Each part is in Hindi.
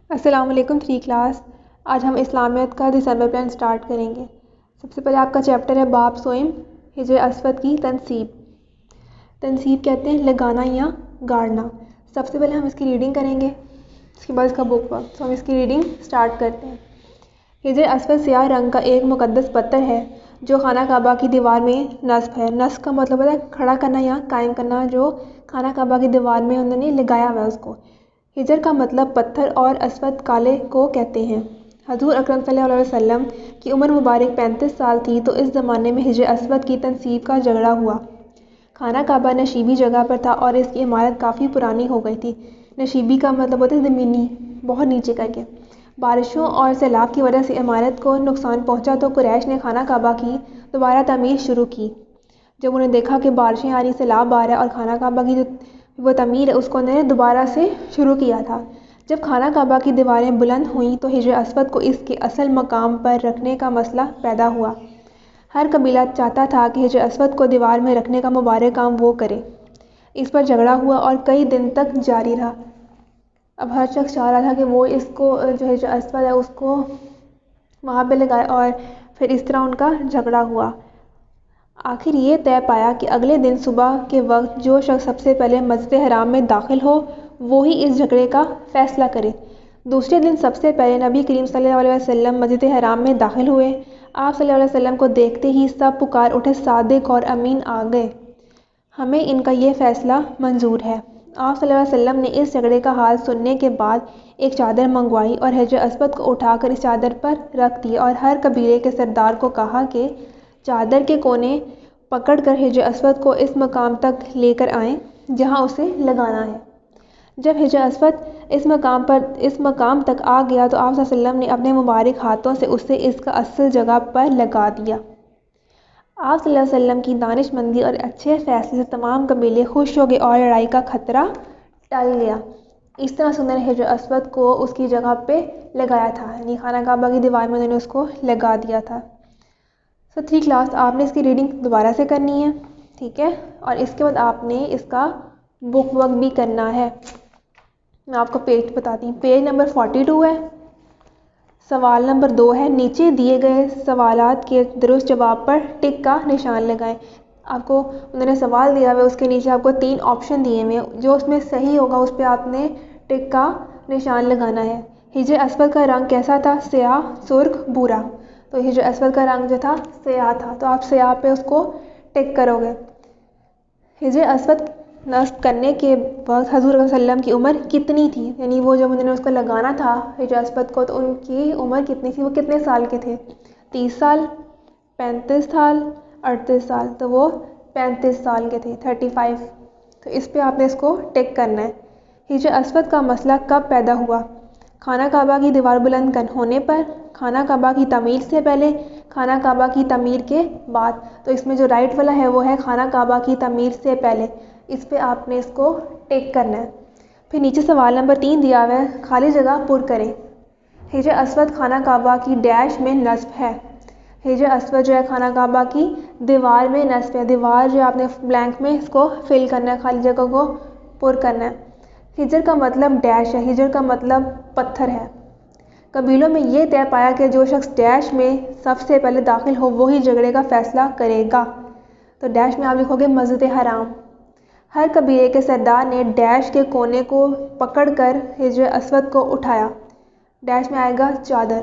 अस्सलाम वालेकुम 3 क्लास। आज हम इस्लामियत का दिसंबर प्लान स्टार्ट करेंगे। सबसे पहले आपका चैप्टर है बाब सोइम हिजर अस्वद की तनसीब। तनसीब कहते हैं लगाना या गाड़ना। सबसे पहले हम इसकी रीडिंग करेंगे, उसके बाद इसका बुक वर्क। तो हम इसकी रीडिंग स्टार्ट करते हैं। हिजर अस्वद स्याह रंग का एक मुकद्दस पत्थर है जो खाना काबा की दीवार में नस्ब है। नस्ब का मतलब है खड़ा करना या कायम करना, जो खाना काबा की दीवार में उन्होंने लगाया हुआ है उसको। हिजर का मतलब पत्थर और अस्वद काले को कहते हैं। हजूर अकरम सल्लल्लाहु अलैहि वसल्लम की उम्र मुबारक 35 साल थी तो इस ज़माने में हिजर अस्वद की तनसीब का झगड़ा हुआ। खाना काबा नशीबी जगह पर था और इसकी इमारत काफ़ी पुरानी हो गई थी। नशीबी का मतलब होता है ज़मीनी, बहुत नीचे करके। बारिशों और सैलाब की वजह से इमारत को नुकसान पहुंचा तो कुरैश ने खाना काबा की दोबारा तमीर शुरू की। जब उन्हें देखा कि बारिशें आ रही, सैलाब आ रहा है और खाना काबा की जो वो तमीर है उसको उन्होंने दोबारा से शुरू किया था। जब खाना काबा की दीवारें बुलंद हुईं तो हिजर अस्वद को इसके असल मकाम पर रखने का मसला पैदा हुआ। हर कबीला चाहता था कि हिजर अस्वद को दीवार में रखने का मुबारक काम वो करे। इस पर झगड़ा हुआ और कई दिन तक जारी रहा। अब हर शख्स चाह रहा था कि वो इसको जो हिजर अस्वद है उसको वहाँ पे लगाए और फिर इस तरह उनका झगड़ा हुआ। आखिर ये तय पाया कि अगले दिन सुबह के वक्त जो शख्स सबसे पहले मस्जिद हराम में दाखिल हो वो ही इस झगड़े का फ़ैसला करे। दूसरे दिन सबसे पहले नबी करीम सल्लल्लाहु अलैहि वसल्लम मस्जिद हराम में दाखिल हुए। आप सल्लल्लाहु अलैहि वसल्लम को देखते ही सब पुकार उठे, सादिक और अमीन आ गए, हमें इनका ये फ़ैसला मंजूर है। आप सल्लल्लाहु अलैहि वसल्लम ने इस झगड़े का हाल सुनने के बाद एक चादर मंगवाई और हिजर अस्वद को उठाकर इस चादर पर रख दिया और हर कबीले के सरदार को कहा कि चादर के कोने पकड़कर हिजर अस्वद को इस मकाम तक लेकर आएं जहां उसे लगाना है। जब हिजर अस्वद इस मकाम तक आ गया तो आप सल्लल्लाहु अलैहि वसल्लम ने अपने मुबारक हाथों से उसे इसका असल जगह पर लगा दिया। आप सल्लल्लाहु अलैहि वसल्लम की दानिशमंदी और अच्छे फैसले से तमाम कबीले खुश हो गए और लड़ाई का खतरा टल गया। इस तरह से उन्होंने हिजर अस्वद को उसकी जगह पे लगाया था, यानी खाना काबा की दीवार में उन्होंने उसको लगा दिया था। सो 3 क्लास आपने इसकी रीडिंग दोबारा से करनी है, ठीक है, और इसके बाद आपने इसका बुक वर्क भी करना है। मैं आपको पेज बताती हूँ। पेज नंबर 42 है, सवाल नंबर 2 है। नीचे दिए गए सवालात के दुरुस्त जवाब पर टिक का निशान लगाएं। आपको उन्होंने सवाल दिया हुआ है, उसके नीचे आपको 3 ऑप्शन दिए हुए हैं, जो उसमें सही होगा उस पर आपने टिक का निशान लगाना है। हिजर अस्वद का रंग कैसा था? स्याह, सुर्ख, भूरा। तो हिजर अस्वद का रंग जो था स्याह था, तो आप स्याह पे उसको टिक करोगे। हिजर अस्वद नस्ब करने के वक्त हजूर वसल्लम की उम्र कितनी थी? यानी वो जब उन्होंने उसको लगाना था हिजर अस्वद को तो उनकी उम्र कितनी थी, वो कितने साल के थे? 30 साल, 35 साल, 38 साल। तो वो 35 साल के थे, 35। तो इस पे आपने इसको टिक करना है। हिजर अस्वद का मसला कब पैदा हुआ? खाना काबा की दीवार बुलंद होने पर, खाना काबा की तमीर से पहले, खाना काबा की तमीर के बाद। तो इसमें जो राइट वाला है वो है खाना काबा की तमीर से पहले। इस पे आपने इसको टिक करना है। फिर नीचे सवाल नंबर 3 दिया हुआ है, खाली जगह पुर करें। हिजर अस्वद खाना काबा की डैश में नस्ब है। हिजर अस्वद जो है खाना काबा की दीवार में नस्ब है। दीवार जो आपने ब्लैंक में इसको फिल करना है, खाली जगह को पुर करना है। हिजर का मतलब डैश है, हिजर का मतलब पत्थर है। कबीलों में ये तय पाया कि जो शख्स डैश में सबसे पहले दाखिल हो वही झगड़े का फैसला करेगा। तो डैश में आप लिखोगे मस्जिद हराम। हर कबीले के सरदार ने डैश के कोने को पकड़कर हिजर अस्वद को उठाया। डैश में आएगा चादर।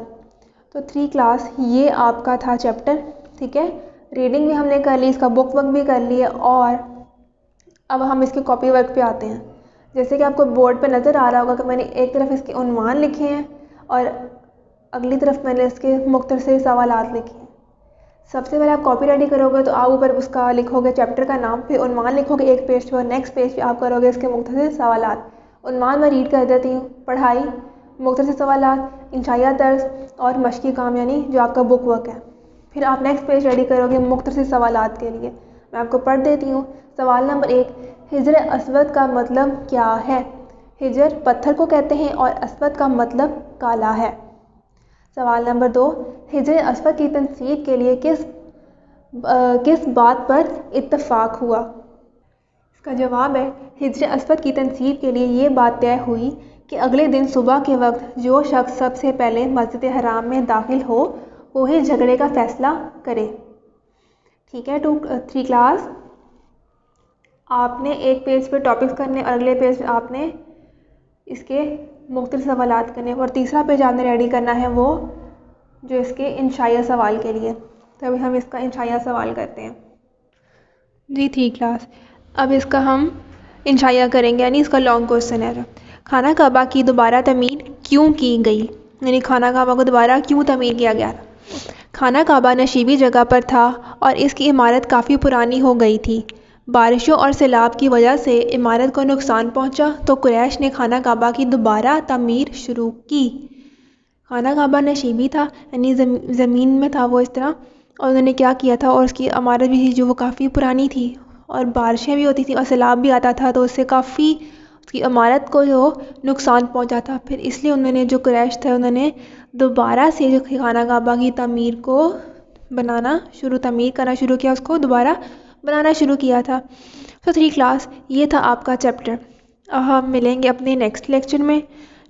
तो 3 क्लास ये आपका था चैप्टर, ठीक है। रीडिंग भी हमने कर ली, इसका बुक वर्क भी कर लिया और अब हम इसके कॉपी वर्क पे आते हैं। जैसे कि आपको बोर्ड पे नज़र आ रहा होगा कि मैंने एक तरफ इसके उन्वान लिखे हैं और अगली तरफ मैंने इसके मुख्तसर सवालात लिखे हैं। सबसे पहले आप कॉपी रेडी करोगे तो आप ऊपर उसका लिखोगे चैप्टर का नाम, फिर उन्वान लिखोगे एक पेज पे और नेक्स्ट पेज पे आप करोगे इसके मुख्तसर सवालात। उन्वान मैं रीड कर देती हूँ, पढ़ाई, मुख्तसर सवालात, इंशाइया तर्ज और मशकी काम, यानी जो आपका बुक वर्क है। फिर आप नेक्स्ट पेज रेडी करोगे मुख्तसर सवालात के लिए। मैं आपको पढ़ देती हूँ। सवाल नंबर 1, हिजर अस्वद का मतलब क्या है? हिजर पत्थर को कहते हैं और अस्वद का मतलब काला है। सवाल नंबर 2, हिजर अस्वद की तनसीब के लिए किस बात पर इत्तफाक हुआ? इसका जवाब है हिजर अस्वद की तनसीब के लिए ये बात तय हुई कि अगले दिन सुबह के वक्त जो शख्स सबसे पहले मस्जिद हराम में दाखिल हो वो ही झगड़े का फ़ैसला करे। ठीक है, 3 क्लास। आपने एक पेज पे टॉपिक्स करने और अगले पेज पे आपने इसके मुख्तलिफ सवालात करने और तीसरा पेज आपने रेडी करना है वो जो इसके इंशाइया सवाल के लिए। तो अभी हम इसका इंशाइया सवाल करते हैं जी। 3 क्लास। अब इसका हम इंशाइया करेंगे, यानी इसका लॉन्ग क्वेश्चन है। खाना काबा की दोबारा तमीर क्यों की गई, यानी खाना काबा को दोबारा क्यों तमीर किया गया था। खाना काबा नशीबी जगह पर था और इसकी इमारत काफ़ी पुरानी हो गई थी। बारिशों और सैलाब की वजह से इमारत को नुकसान पहुंचा तो कुरैश ने खाना काबा की दोबारा तमीर शुरू की। खाना काबा नशीबी था, यानी ज़मीन में था वो इस तरह, और उन्होंने क्या किया था, और उसकी इमारत भी थी जो वो काफ़ी पुरानी थी और बारिशें भी होती थी और सैलाब भी आता था तो उससे काफ़ी उसकी इमारत को जो नुकसान पहुंचा था। फिर इसलिए उन्होंने जो कुरैश थे उन्होंने दोबारा से जो खाना काबा की तमीर को तमीर करना शुरू किया, उसको दोबारा बनाना शुरू किया था। तो 3 क्लास, ये था आपका चैप्टर। अब हम मिलेंगे अपने नेक्स्ट लेक्चर में,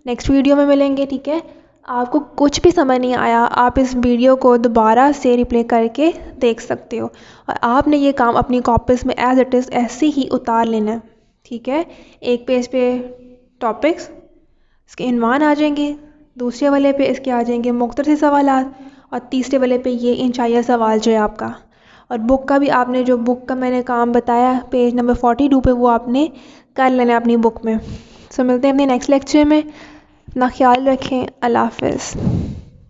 नेक्स्ट वीडियो में मिलेंगे। ठीक है, आपको कुछ भी समझ नहीं आया आप इस वीडियो को दोबारा से रिप्ले करके देख सकते हो और आपने ये काम अपनी कॉपीज़ में एज इट इज़ ऐसे ही उतार लेना है। ठीक है, एक पेज पे टॉपिक्स, इसके इनवान आ जाएंगे, दूसरे वाले पे इसके आ जाएंगे मुख्तलिफ सवालात और तीसरे वाले पे ये इंशाइया सवाल जो है आपका। और बुक का भी आपने जो बुक का मैंने काम बताया पेज नंबर 42 पे वो आपने कर लेना है अपनी बुक में। सो मिलते हैं अपने नेक्स्ट लेक्चर में। अपना ख्याल रखें। अल्लाह हाफ़िज़।